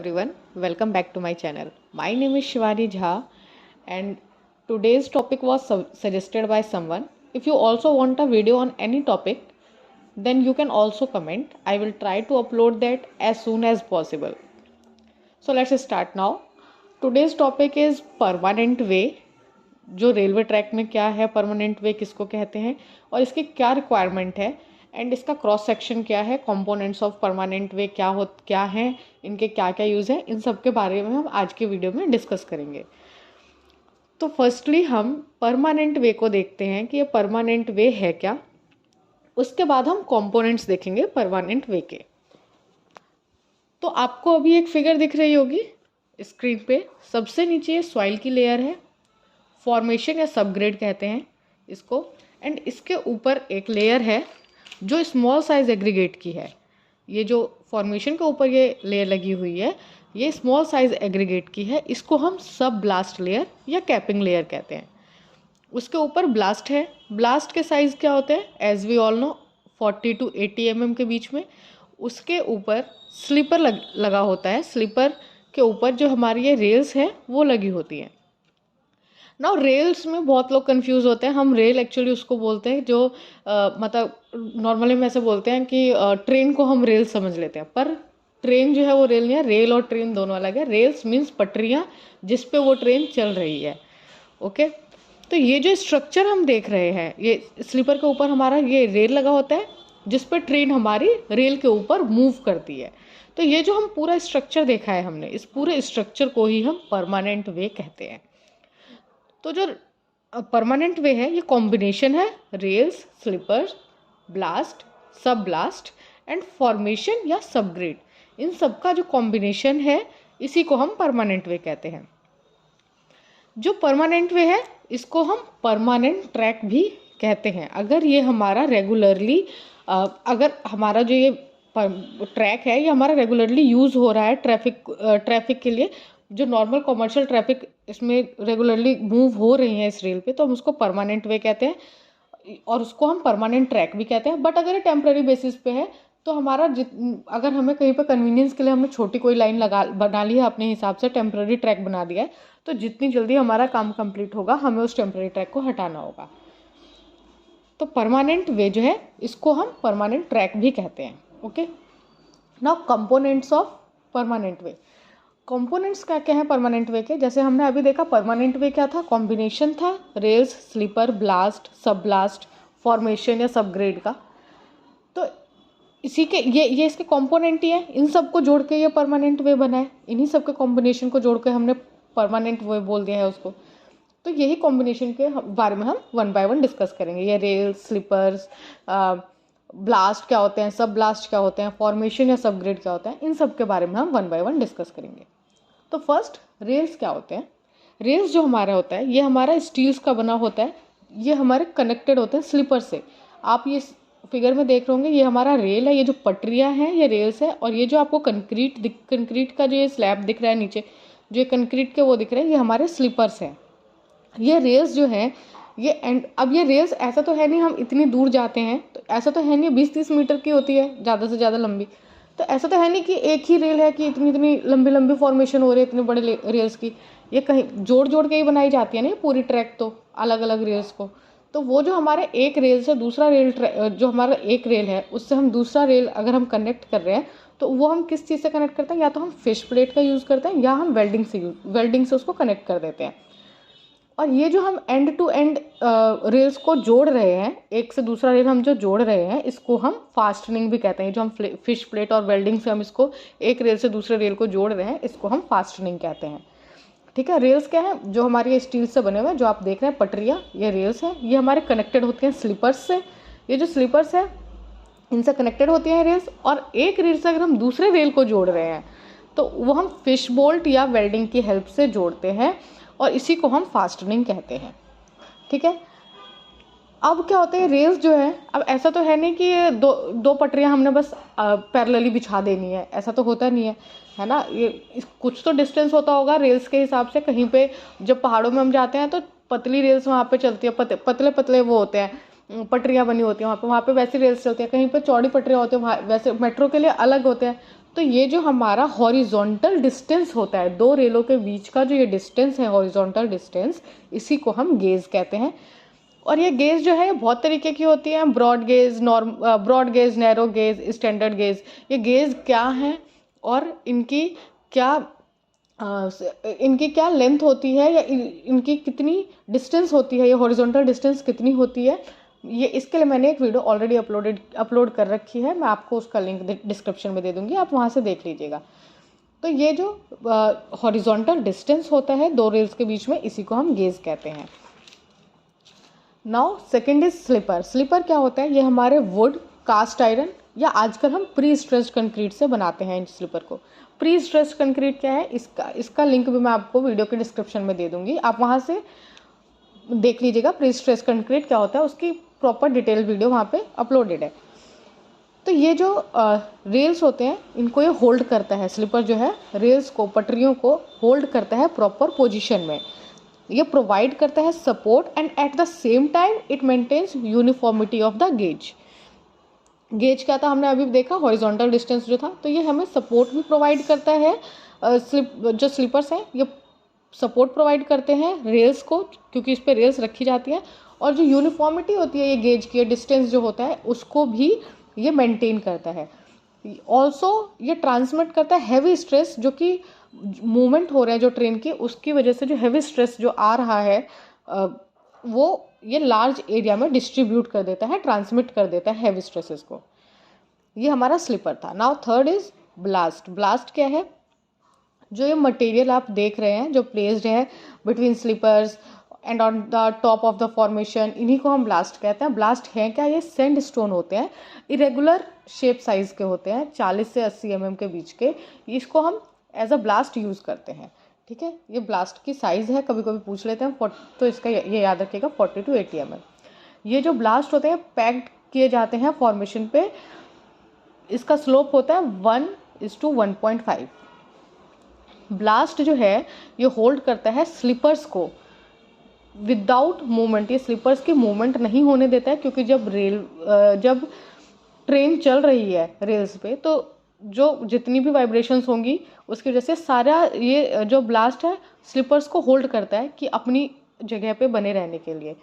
everyone, welcome back to my channel. My name is Shivani Jha and today's topic was suggested by someone. If you also want a video on any topic, then you can also comment. I will try to upload that as soon as possible. So let's start now. Today's topic is permanent way. जो railway track में क्या है, permanent वे किसको कहते हैं और इसकी क्या रिक्वायरमेंट है एंड इसका क्रॉस सेक्शन क्या है, कंपोनेंट्स ऑफ परमानेंट वे क्या हैं, इनके क्या क्या यूज़ है, इन सब के बारे में हम आज के वीडियो में डिस्कस करेंगे। तो फर्स्टली हम परमानेंट वे को देखते हैं कि ये परमानेंट वे है क्या। उसके बाद हम कंपोनेंट्स देखेंगे परमानेंट वे के। तो आपको अभी एक फिगर दिख रही होगी स्क्रीन पे। सबसे नीचे सॉइल की लेयर है, फॉर्मेशन या सबग्रेड कहते हैं इसको, एंड इसके ऊपर एक लेयर है जो स्मॉल साइज एग्रीगेट की है। ये जो फॉर्मेशन के ऊपर ये लेयर लगी हुई है, ये स्मॉल साइज एग्रीगेट की है। इसको हम सब ब्लास्ट लेयर या कैपिंग लेयर कहते हैं। उसके ऊपर ब्लास्ट है। ब्लास्ट के साइज़ क्या होते हैं, as we all know 40 to 80 mm के बीच में। उसके ऊपर स्लीपर लगा होता है। स्लीपर के ऊपर जो हमारी ये रेल्स हैं वो लगी होती हैं। नाउ रेल्स में बहुत लोग कंफ्यूज होते हैं। हम रेल एक्चुअली उसको बोलते हैं जो मतलब नॉर्मली हम ऐसे बोलते हैं कि ट्रेन को हम रेल समझ लेते हैं, पर ट्रेन जो है वो रेल नहीं है। रेल और ट्रेन दोनों अलग है। रेल्स मीन्स पटरियाँ जिस पे वो ट्रेन चल रही है। ओके, तो ये जो स्ट्रक्चर हम देख रहे हैं, ये स्लीपर के ऊपर हमारा ये रेल लगा होता है जिस पे ट्रेन हमारी रेल के ऊपर मूव करती है। तो ये जो हम पूरा स्ट्रक्चर देखा है हमने, इस पूरे स्ट्रक्चर को ही हम परमानेंट वे कहते हैं। तो जो परमानेंट वे है ये कॉम्बिनेशन है रेल्स, स्लीपर्स, ब्लास्ट, सब ब्लास्ट एंड फॉर्मेशन या सबग्रेड। इन सब का जो कॉम्बिनेशन है इसी को हम परमानेंट वे कहते हैं। जो परमानेंट वे है इसको हम परमानेंट ट्रैक भी कहते हैं। अगर ये हमारा रेगुलरली अगर हमारा जो ये ट्रैक है ये हमारा रेगुलरली यूज़ हो रहा है ट्रैफिक के लिए, जो नॉर्मल कॉमर्शियल ट्रैफिक इसमें रेगुलरली मूव हो रही है इस रेल पे, तो हम उसको परमानेंट वे कहते हैं और उसको हम परमानेंट ट्रैक भी कहते हैं। बट अगर ये टेम्प्रेरी बेसिस पे है तो हमारा अगर हमें कहीं पे कन्वीनियंस के लिए हमने छोटी कोई लाइन बना ली है अपने हिसाब से, टेम्प्रेरी ट्रैक बना दिया है, तो जितनी जल्दी हमारा काम कंप्लीट होगा हमें उस टेम्प्रेरी ट्रैक को हटाना होगा। तो परमानेंट वे जो है इसको हम परमानेंट ट्रैक भी कहते हैं। Okay, now components of permanent way. Components क्या क्या हैं परमानेंट वे के? जैसे हमने अभी देखा परमानेंट वे क्या था, कॉम्बिनेशन था रेल्स, स्लीपर, ब्लास्ट, सब ब्लास्ट, फॉर्मेशन या सबग्रेड का। तो इसी के ये इसके कंपोनेंट ही है। इन सब को जोड़ के ये परमानेंट वे बना है। इन्हीं सब के कॉम्बिनेशन को जोड़ के हमने परमानेंट वे बोल दिया है उसको। तो यही कॉम्बिनेशन के बारे में हम वन बाय वन डिस्कस करेंगे। ये रेल्स, स्लीपर्स, ब्लास्ट क्या होते हैं, सब ब्लास्ट क्या होते हैं, फॉर्मेशन या सबग्रेड क्या होता है, इन सब के बारे में हम वन बाय वन डिस्कस करेंगे। तो फर्स्ट रेल्स क्या होते हैं। रेल्स जो हमारा होता है ये हमारा स्टील्स का बना होता है। ये हमारे कनेक्टेड होते हैं स्लीपर से। आप ये फिगर में देख रहे होंगे, ये हमारा रेल है, ये जो पटरियाँ हैं ये रेल्स है, और ये जो आपको कंक्रीट का जो ये स्लैब दिख रहा है नीचे, जो ये कंक्रीट के वो दिख रहे हैं, ये हमारे स्लीपर्स हैं। ये रेल्स जो है ये अब ये रेल्स ऐसा तो है नहीं हम इतनी दूर जाते हैं, तो ऐसा तो है नहीं 20-30 मीटर की होती है ज़्यादा से ज़्यादा लंबी। तो ऐसा तो है नहीं कि एक ही रेल है कि इतनी लंबी लंबी फॉर्मेशन हो रही है इतने बड़े रेल्स की। ये कहीं जोड़ जोड़ के ही बनाई जाती है ना पूरी ट्रैक, तो अलग अलग रेल्स को। तो वो जो हमारे एक रेल से दूसरा रेल, जो हमारा एक रेल है उससे हम दूसरा रेल अगर हम कनेक्ट कर रहे हैं, तो वो हम किस चीज़ से कनेक्ट करते हैं, या तो हम फिश प्लेट का यूज़ करते हैं या हम वेल्डिंग से उसको कनेक्ट कर देते हैं। और ये जो हम एंड टू एंड रेल्स को जोड़ रहे हैं, एक से दूसरा रेल हम जो जोड़ रहे हैं, इसको हम फास्टनिंग भी कहते हैं। जो हम फिश प्लेट और वेल्डिंग से हम इसको एक रेल से दूसरे रेल को जोड़ रहे हैं, इसको हम फास्टनिंग कहते हैं। ठीक है, रेल्स क्या है, जो हमारी स्टील से बने हुए हैं, जो आप देख रहे हैं पटरियाँ, ये रेल्स हैं। ये हमारे कनेक्टेड होते हैं स्लीपर्स से। ये जो स्लीपर्स है इनसे कनेक्टेड होती हैं रेल्स, और एक रेल से अगर हम दूसरे रेल को जोड़ रहे हैं तो वो हम फिश बोल्ट या वेल्डिंग की हेल्प से जोड़ते हैं, और इसी को हम फास्टनिंग कहते हैं। ठीक है, अब क्या होता है, रेल्स जो है, अब ऐसा तो है नहीं कि दो पटरियां हमने बस पैरेलली बिछा देनी है, ऐसा तो होता नहीं है ना। ये कुछ तो डिस्टेंस होता होगा रेल्स के हिसाब से। कहीं पे जब पहाड़ों में हम जाते हैं तो पतली रेल्स वहाँ पे चलती है, पतले पतले वो होते हैं, पटरियाँ बनी होती हैं वहाँ पे वैसी रेल्स चलती है। कहीं पे चौड़ी पटरियाँ होती हैं, वहाँ वैसे मेट्रो के लिए अलग होते हैं। तो ये जो हमारा हॉरिजॉन्टल डिस्टेंस होता है, दो रेलों के बीच का जो ये डिस्टेंस है, हॉरिजॉन्टल डिस्टेंस, इसी को हम गेज कहते हैं। और ये गेज जो है बहुत तरीके की होती है, broad gauge, broad gauge, narrow gauge, standard gauge. ये गेज क्या है और इनकी क्या लेंथ होती है, या इनकी कितनी डिस्टेंस होती है, ये हॉरिजॉन्टल डिस्टेंस कितनी होती है, ये इसके लिए मैंने एक वीडियो ऑलरेडी अपलोड कर रखी है। मैं आपको उसका लिंक डिस्क्रिप्शन में दे दूंगी, आप वहाँ से देख लीजिएगा। तो ये जो हॉरिजॉन्टल डिस्टेंस होता है दो रेल्स के बीच में, इसी को हम गेज कहते हैं। Now second is sleeper. Sleeper क्या होता है? ये हमारे वुड, कास्ट आयरन या आजकल हम प्री स्ट्रेस्ड कंक्रीट से बनाते हैं इन स्लीपर को। प्री स्ट्रेस्ड कंक्रीट क्या है, इसका लिंक भी मैं आपको वीडियो के डिस्क्रिप्शन में दे दूंगी, आप वहाँ से देख लीजिएगा प्री स्ट्रेस्ड कंक्रीट क्या होता है, उसकी प्रॉपर डिटेल वीडियो वहाँ पे अपलोडेड है। तो ये जो रेल्स होते हैं, इनको ये होल्ड करता है, स्लीपर जो है रेल्स को, पटरियों को होल्ड करता है प्रॉपर पोजीशन में। ये प्रोवाइड करता है support and at the same time it maintains uniformity of the gauge. Gauge क्या था हमने अभी देखा, हॉरिजॉन्टल डिस्टेंस जो था, तो ये हमें सपोर्ट भी प्रोवाइड करता है। जो स्लीपर्स हैं ये सपोर्ट प्रोवाइड करते हैं रेल्स को, क्योंकि इस पर रेल्स रखी जाती हैं, और जो यूनिफॉर्मिटी होती है ये गेज की, डिस्टेंस जो होता है उसको भी ये मेंटेन करता है। ऑल्सो ये ट्रांसमिट करता है हैवी स्ट्रेस, जो कि मूवमेंट हो रहा है जो ट्रेन की, उसकी वजह से जो हैवी स्ट्रेस जो आ रहा है वो ये लार्ज एरिया में डिस्ट्रीब्यूट कर देता है, ट्रांसमिट कर देता है हैवी स्ट्रेसेस को। ये हमारा स्लीपर था। Now third is blast. Blast क्या है? जो ये मटेरियल आप देख रहे हैं जो प्लेस्ड है between sleepers and on the top of the formation, इन्हीं को हम ब्लास्ट कहते हैं। ब्लास्ट है क्या? ये सैंड स्टोन होते हैं, इरेगुलर शेप साइज के होते हैं, 40 से 80 mm के बीच के। इसको हम एज अ ब्लास्ट यूज़ करते हैं। ठीक है, ये ब्लास्ट की साइज़ है, कभी कभी पूछ लेते हैं, तो इसका ये याद रखिएगा 40 to 80 mm। ये जो ब्लास्ट होते हैं पैक्ड किए जाते हैं फॉर्मेशन पे। इसका स्लोप होता है 1:1.5। ब्लास्ट जो है ये होल्ड करता है स्लीपर्स को विदाउट मूवमेंट। ये स्लीपर्स की मूवमेंट नहीं होने देता है, क्योंकि जब ट्रेन चल रही है रेल्स पे, तो जो जितनी भी वाइब्रेशंस होंगी उसकी वजह से सारा ये जो ब्लास्ट है स्लीपर्स को होल्ड करता है कि अपनी जगह पे बने रहने के लिए।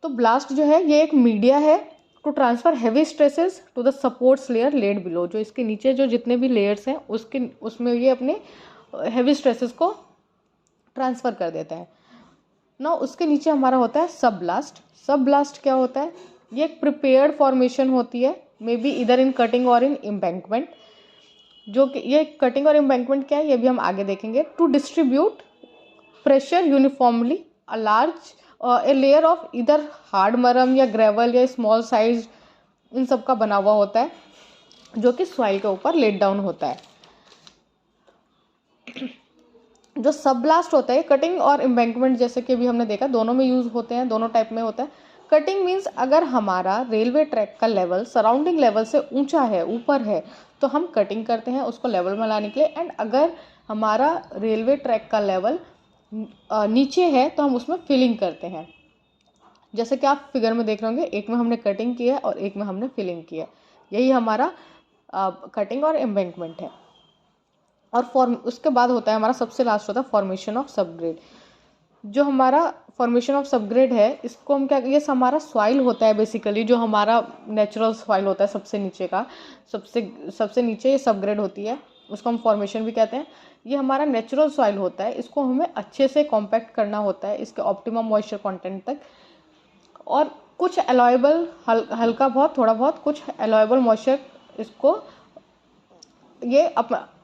तो ब्लास्ट जो है ये एक मीडिया है to transfer heavy stresses to the supports layer laid below. जो इसके नीचे जो जितने भी लेयर्स हैं उसमें ये अपने हैवी स्ट्रेसेस को ट्रांसफ़र कर देता है ना। उसके नीचे हमारा होता है सब ब्लास्ट। सब ब्लास्ट क्या होता है? ये एक प्रिपेयर्ड फॉर्मेशन होती है, मे बी इधर इन कटिंग और इन एम्बैंकमेंट। जो कि ये कटिंग और एम्बैंकमेंट क्या है ये भी हम आगे देखेंगे। To distribute pressure uniformly a large a layer of इधर हार्ड मरम या ग्रेवल या स्मॉल साइज, इन सब का बना हुआ होता है, जो कि सॉइल के ऊपर लेट डाउन होता है। जो सब ब्लास्ट होता है कटिंग और एम्बैंकमेंट, जैसे कि अभी हमने देखा, दोनों में यूज़ होते हैं, दोनों टाइप में होता है। कटिंग मीन्स अगर हमारा रेलवे ट्रैक का लेवल सराउंडिंग लेवल से ऊंचा है, ऊपर है, तो हम कटिंग करते हैं उसको लेवल में लाने के लिए। एंड अगर हमारा रेलवे ट्रैक का लेवल नीचे है तो हम उसमें फिलिंग करते हैं। जैसे कि आप फिगर में देख रहे होंगे, एक में हमने कटिंग की है और एक में हमने फिलिंग की है। यही हमारा कटिंग और एम्बैंकमेंट है। और उसके बाद होता है हमारा सबसे लास्ट होता है फॉर्मेशन ऑफ सबग्रेड। जो हमारा फॉर्मेशन ऑफ सबग्रेड है, इसको हम क्या, ये हमारा सॉइल होता है बेसिकली, जो हमारा नेचुरल सॉइल होता है सबसे नीचे का, सबसे नीचे ये सबग्रेड होती है, उसको हम फॉर्मेशन भी कहते हैं। ये हमारा नेचुरल सॉइल होता है, इसको हमें अच्छे से कॉम्पैक्ट करना होता है इसके ऑप्टिमम मॉइस्चर कंटेंट तक, और कुछ एलॉयबल हल्का बहुत थोड़ा बहुत कुछ एलॉयबल मॉइस्चर इसको ये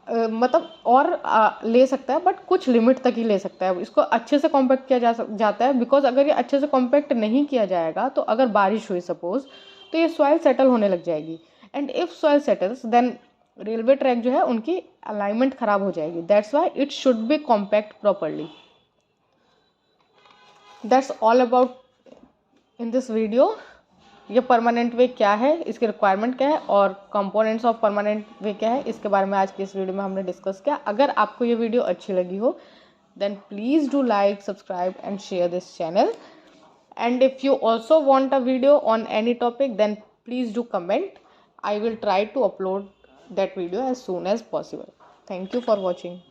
मतलब और ले सकता है, बट कुछ लिमिट तक ही ले सकता है। इसको अच्छे से कॉम्पैक्ट किया जाता है, बिकॉज अगर ये अच्छे से कॉम्पैक्ट नहीं किया जाएगा तो अगर बारिश हुई सपोज, तो ये सॉइल सेटल होने लग जाएगी। And if soil settles then railway track जो है उनकी अलाइनमेंट खराब हो जाएगी। That's why it should be compact properly. That's all about in this video. ये परमानेंट वे क्या है, इसकी रिक्वायरमेंट क्या है, और कंपोनेंट्स ऑफ परमानेंट वे क्या है, इसके बारे में आज की इस वीडियो में हमने डिस्कस किया। अगर आपको ये वीडियो अच्छी लगी हो then please do like, subscribe and share this channel. And if you also want a video on any topic then please do comment. I will try to upload that video as soon as possible. Thank you for watching.